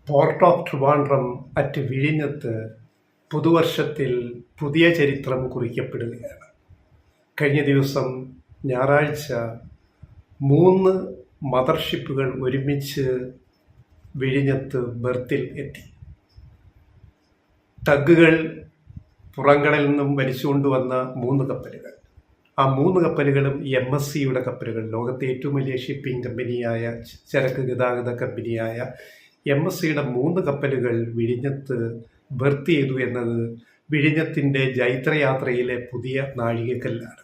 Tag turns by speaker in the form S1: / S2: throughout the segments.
S1: Port of Trivandrum at വിഴിഞ്ഞത്ത് പുതുവർഷത്തിൽ പുതിയ ചരിത്രം കുറിക്കപ്പെടുകയാണ്. കഴിഞ്ഞ ദിവസം ഞായറാഴ്ച 3 മദർഷിപ്പുകൾ ഒരുമിച്ച് വിഴിഞ്ഞത്ത് ബെർത്തിൽ എത്തി. ടഗുകൾ പുറംകടലിൽ നിന്നും വലിച്ചുകൊണ്ടുവന്ന 3 കപ്പലുകൾ. ആ 3 കപ്പലുകളും MSCയുടെ കപ്പലുകൾ, ലോകത്തെ ഏറ്റവും വലിയ ഷിപ്പിംഗ് കമ്പനിയായ, ചരക്ക് ഗതാഗത കമ്പനിയായ MSCയുടെ 3 കപ്പലുകൾ വിഴിഞ്ഞത്ത് ബെർത്ത് ചെയ്തു എന്നത് വിഴിഞ്ഞത്തിൻ്റെ ജൈത്രയാത്രയിലെ പുതിയ നാഴികക്കല്ലാണ്.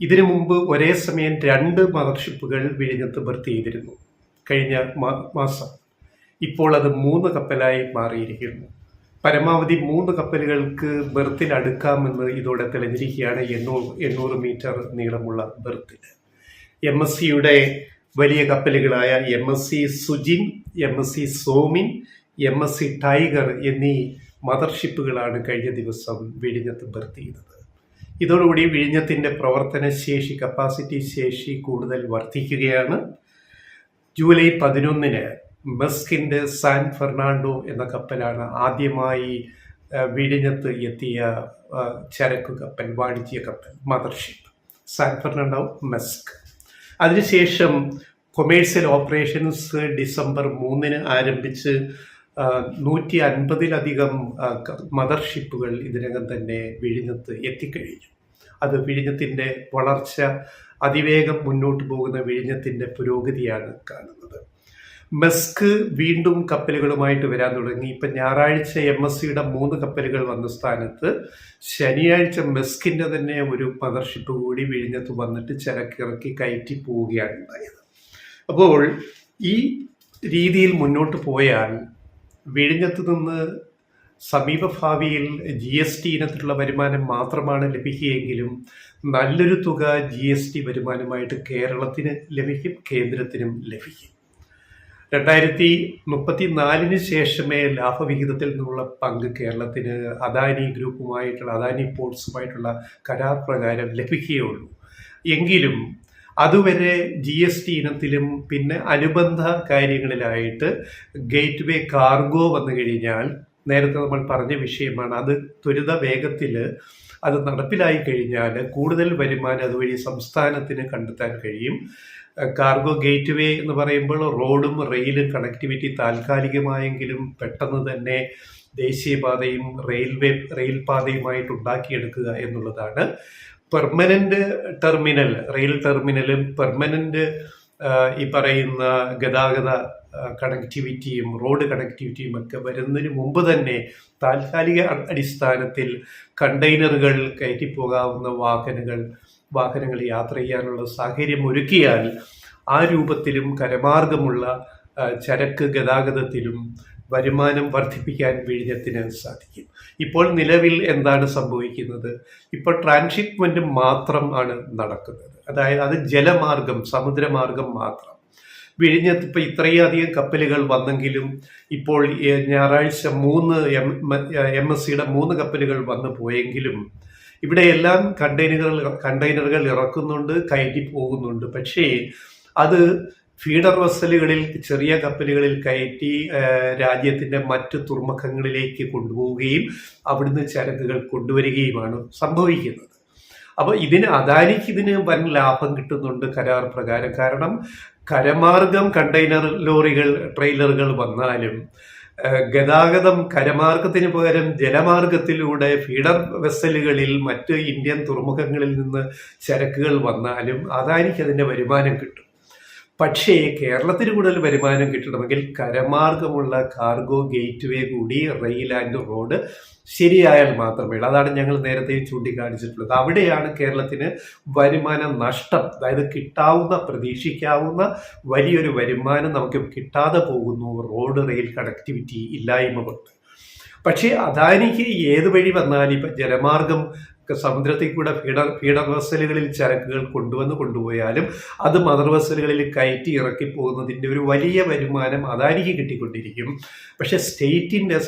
S1: ഇതിനു മുമ്പ് ഒരേ സമയം 2 മദർഷിപ്പുകൾ വിഴിഞ്ഞത്ത് ബെർത്ത് ചെയ്തിരുന്നു കഴിഞ്ഞ മാസം. ഇപ്പോൾ അത് 3 കപ്പലായി മാറിയിരിക്കുന്നു. പരമാവധി 3 കപ്പലുകൾക്ക് ബെർത്തിൽ അടുക്കാമെന്ന് ഇതോടെ തെളിഞ്ഞിരിക്കുകയാണ്. 800 മീറ്റർ നീളമുള്ള ബെർത്തിന് MSCയുടെ വലിയ കപ്പലുകളായ MSC Sujin, MSC Somin, MSC tiger എന്നീ മദർഷിപ്പുകളാണ് കഴിഞ്ഞ ദിവസം വിഴിഞ്ഞത്ത് ബെർത്ത് ചെയ്തത്. ഇതോടുകൂടി വിഴിഞ്ഞത്തിൻ്റെ പ്രവർത്തന ശേഷി, കപ്പാസിറ്റി ശേഷി കൂടുതൽ വർദ്ധിക്കുകയാണ്. ജൂലൈ 11 മെസ്കിൻ്റെ സാൻ ഫെർണാണ്ടോ എന്ന കപ്പലാണ് ആദ്യമായി വിഴിഞ്ഞത്ത് എത്തിയ ചരക്ക് കപ്പൽ, വാണിജ്യ കപ്പൽ, മദർഷിപ്പ് സാൻ ഫെർണാണ്ടോ മെസ്ക്. അതിനുശേഷം കൊമേഴ്സ്യൽ ഓപ്പറേഷൻസ് ഡിസംബർ 3 ആരംഭിച്ച് 150-ലധികം മദർഷിപ്പുകൾ ഇതിനകം തന്നെ വിഴിഞ്ഞത്ത് എത്തിക്കഴിഞ്ഞു. അത് വിഴിഞ്ഞത്തിൻ്റെ വളർച്ച, അതിവേഗം മുന്നോട്ട് പോകുന്ന വിഴിഞ്ഞത്തിൻ്റെ പുരോഗതിയാണ് കാണുന്നത്. മെസ്ക് വീണ്ടും കപ്പലുകളുമായിട്ട് വരാൻ തുടങ്ങി. ഇപ്പം ഞായറാഴ്ച MSCയുടെ 3 കപ്പലുകൾ വന്ന സ്ഥാനത്ത് ശനിയാഴ്ച മെസ്കിൻ്റെ തന്നെ ഒരു മദർഷിപ്പ് കൂടി വിഴിഞ്ഞത്ത് വന്നിട്ട് ചരക്കിറക്കി കയറ്റി പോവുകയാണ് ഉണ്ടായത്. അപ്പോൾ ഈ രീതിയിൽ മുന്നോട്ട് പോയാൽ വിഴിഞ്ഞത്ത് നിന്ന് സമീപഭാവിയിൽ GST ഇനത്തിലുള്ള വരുമാനം മാത്രമാണ് ലഭിക്കുകയെങ്കിലും നല്ലൊരു തുക GST വരുമാനമായിട്ട് കേരളത്തിന് ലഭിക്കും, കേന്ദ്രത്തിനും ലഭിക്കും. 2034 ശേഷമേ ലാഭവിഹിതത്തിൽ നിന്നുള്ള പങ്ക് കേരളത്തിന് അദാനി ഗ്രൂപ്പുമായിട്ടുള്ള, അദാനി പോർട്സുമായിട്ടുള്ള കരാർ പ്രകാരം ലഭിക്കുകയുള്ളൂ. എങ്കിലും അതുവരെ GST ഇനത്തിലും പിന്നെ അനുബന്ധ കാര്യങ്ങളിലായിട്ട് ഗേറ്റ് വേ കാർഗോ വന്നു കഴിഞ്ഞാൽ, നേരത്തെ നമ്മൾ പറഞ്ഞ വിഷയമാണ്, അത് ത്വരിത വേഗത്തിൽ അത് നടപ്പിലായി കഴിഞ്ഞാൽ കൂടുതൽ വരുമാനം അതുവഴി സംസ്ഥാനത്തിന് കണ്ടെത്താൻ കഴിയും. കാർഗോ ഗേറ്റ് വേ എന്ന് പറയുമ്പോൾ റോഡും റെയിലും കണക്ടിവിറ്റി താൽക്കാലികമായെങ്കിലും പെട്ടെന്ന് തന്നെ ദേശീയപാതയും റെയിൽ പാതയുമായിട്ട് ഉണ്ടാക്കിയെടുക്കുക എന്നുള്ളതാണ്. പെർമനന്റ് ടെർമിനൽ, റെയിൽ ടെർമിനലും പെർമനന്റ് ഈ പറയുന്ന ഗതാഗത കണക്ടിവിറ്റിയും റോഡ് കണക്ടിവിറ്റിയും ഒക്കെ വരുന്നതിന് മുമ്പ് തന്നെ താൽക്കാലിക അടിസ്ഥാനത്തിൽ കണ്ടെയ്നറുകൾ കയറ്റിപ്പോകാവുന്ന വാഹനങ്ങൾ യാത്ര ചെയ്യാനുള്ള സാഹചര്യം ഒരുക്കിയാൽ ആ രൂപത്തിലും കരമാർഗമുള്ള ചരക്ക് ഗതാഗതത്തിലും വരുമാനം വർദ്ധിപ്പിക്കാൻ വിഴിഞ്ഞത്തിന് സാധിക്കും. ഇപ്പോൾ നിലവിൽ എന്താണ് സംഭവിക്കുന്നത്? ഇപ്പോൾ ട്രാൻസ്ഷിപ്മെന്റ് മാത്രം ആണ് നടക്കുന്നത്. അതായത് അത് ജലമാർഗം, സമുദ്രമാർഗം മാത്രം. വിഴിഞ്ഞത്ത് ഇപ്പോൾ ഇത്രയധികം കപ്പലുകൾ വന്നെങ്കിലും ഇപ്പോൾ ഞായറാഴ്ച 3 MSCയുടെ 3 കപ്പലുകൾ വന്നു പോയെങ്കിലും ഇവിടെയെല്ലാം കണ്ടെയ്നറുകൾ ഇറക്കുന്നുണ്ട്, കയറ്റി പോകുന്നുണ്ട്. പക്ഷേ അത് ഫീഡർ വെസലുകളിൽ, ചെറിയ കപ്പലുകളിൽ കയറ്റി രാജ്യത്തിൻ്റെ മറ്റ് തുറമുഖങ്ങളിലേക്ക് കൊണ്ടുപോവുകയും അവിടുന്ന് ചരക്കുകൾ കൊണ്ടുവരികയുമാണ് സംഭവിക്കുന്നത്. അപ്പോൾ അദാനിക്ക് ഇതിന് വൻ ലാഭം കിട്ടുന്നുണ്ട് കരാർ പ്രകാരം. കാരണം കരമാർഗം കണ്ടെയ്നർ ലോറികൾ, ട്രെയിലറുകൾ വന്നാലും ഗതാഗതം കരമാർഗത്തിന് പകരം ജലമാർഗത്തിലൂടെ ഫീഡർ വെസലുകളിൽ മറ്റ് ഇന്ത്യൻ തുറമുഖങ്ങളിൽ നിന്ന് ചരക്കുകൾ വന്നാലും അദാനിക്ക് അതിൻ്റെ വരുമാനം കിട്ടും. പക്ഷേ കേരളത്തിന് കൂടുതൽ വരുമാനം കിട്ടണമെങ്കിൽ കരമാർഗമുള്ള കാർഗോ ഗേറ്റ് വേ കൂടി റെയിൽ ആൻഡ് റോഡ് ശരിയായാൽ മാത്രമേ ഉള്ളൂ. അതാണ് ഞങ്ങൾ നേരത്തെ ചൂണ്ടിക്കാണിച്ചിട്ടുള്ളത്. അവിടെയാണ് കേരളത്തിന് വരുമാന നഷ്ടം, അതായത് പ്രതീക്ഷിക്കാവുന്ന വലിയൊരു വരുമാനം നമുക്ക് കിട്ടാതെ പോകുന്നു, റോഡ് റെയിൽ കണക്ടിവിറ്റി ഇല്ലായ്മ കൊണ്ട്. പക്ഷേ അദാനിക്ക് ഏത് വഴി വന്നാലും ഇപ്പം ജലമാർഗം സമുദ്രത്തിൽ കൂടെ ഫീഡർ വെസലുകളിൽ ചരക്കുകൾ കൊണ്ടുപോയാലും അത് മദർ വെസലുകളിൽ കയറ്റി ഇറക്കി പോകുന്നതിൻ്റെ ഒരു വലിയ വരുമാനം അദാനിക്ക് കിട്ടിക്കൊണ്ടിരിക്കും. പക്ഷേ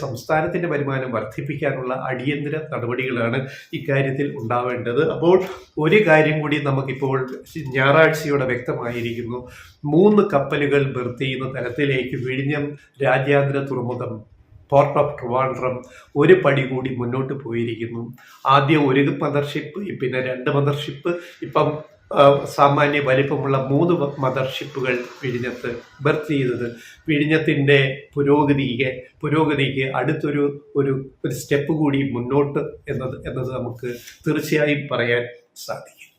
S1: സംസ്ഥാനത്തിൻ്റെ വരുമാനം വർദ്ധിപ്പിക്കാനുള്ള അടിയന്തര നടപടികളാണ് ഇക്കാര്യത്തിൽ ഉണ്ടാവേണ്ടത്. അപ്പോൾ ഒരു കാര്യം കൂടി നമുക്കിപ്പോൾ ഞായറാഴ്ചയോടെ വ്യക്തമായിരിക്കുന്നു. 3 കപ്പലുകൾ ബർത്ത് ചെയ്യുന്ന തരത്തിലേക്ക് വിഴിഞ്ഞം രാജ്യാന്തര തുറമുഖം പോർട്ട് ഓഫ് ട്രിവാൻഡ്രം ഒരു പടി കൂടി മുന്നോട്ട് പോയിരിക്കുന്നു. ആദ്യം ഒരു മദർഷിപ്പ്, പിന്നെ 2 മദർഷിപ്പ്, ഇപ്പം സാമാന്യ വലിപ്പമുള്ള 3 മദർഷിപ്പുകൾ വിഴിഞ്ഞത്ത് ബർത്ത് ചെയ്തത് വിഴിഞ്ഞത്തിൻ്റെ പുരോഗതിക്ക് അടുത്തൊരു ഒരു സ്റ്റെപ്പ് കൂടി മുന്നോട്ട് എന്നത് നമുക്ക് തീർച്ചയായും പറയാൻ സാധിക്കും.